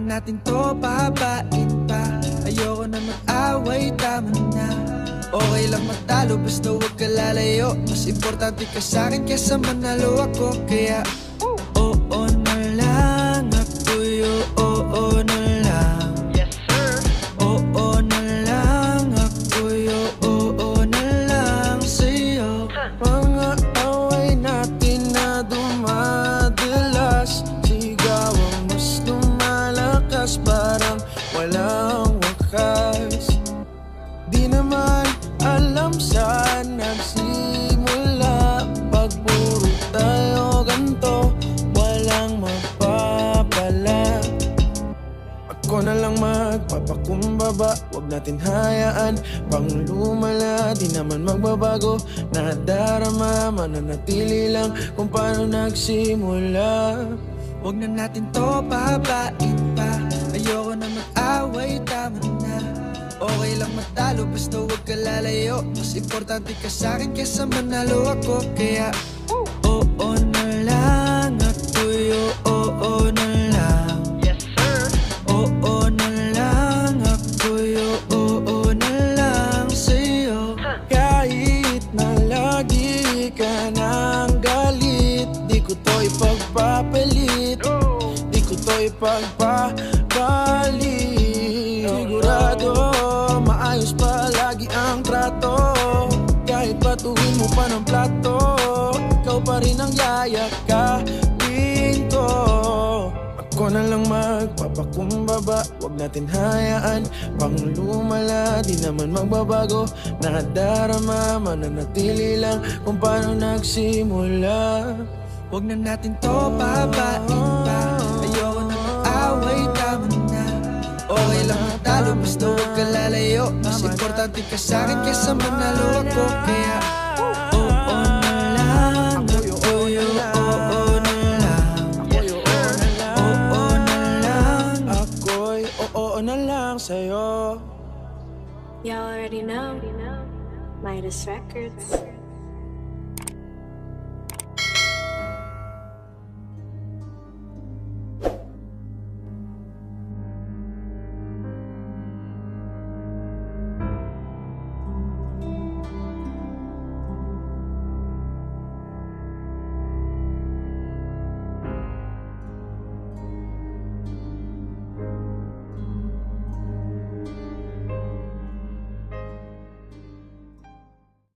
natin to, pahabain pa. Ayoko na mag-away, tama na. Okay lang matalo, basta huwag ka lalayo. Mas importante ka sa'kin kesa manalo ako. Kaya oo na lang ako'y oo na lang. Yes sir. Oo na lang ako'y oo na lang sa'yo. Mga away natin na dumadalas, sigaw ang mas lumalakas, parang walang wakas. Di naman alam saan nagsimula, pag puro tayo ganto, walang mapapala. Ako na lang magpapakumbaba, wag natin hayaan pang lumala. Di naman magbabago, nadarama, mananatili lang kung paano nagsimula. Huwag na natin to, pahabain pa. Ayoko na mag-away, tama na. Okay lang matalo, basta huwag ka lalayo. Mas importante ka sa'kin kesa manalo ako. Kaya oo na lang ako'y oo na lang. Yes sir. Oo na lang ako'y oo na lang sa'yo. Kahit na lagi ka nang galit, di ko to ipagpapalit, di ko to ipagpapalit. Sigurado maayos pa lagi ang trato, kahit batuhin mo pa ng plato, ikaw pa rin ang yayakapin ko. Ako na lang magpapakumbaba, wag natin hayaan pang lumala. Di naman magbabago, nadarama, mananatili lang kung paano nagsimula. Huwag na natin to, pahabain pa. Ayoko na mag-away, tama na. Okay lang matalo, basta huwag ka lalayo. Mas importante ka sa'kin kesa manalo ako. Kaya oo na lang ako'y oo na lang. Oo na lang. Ako'y oo na lang sa'yo. Y'all already know. Midas Records.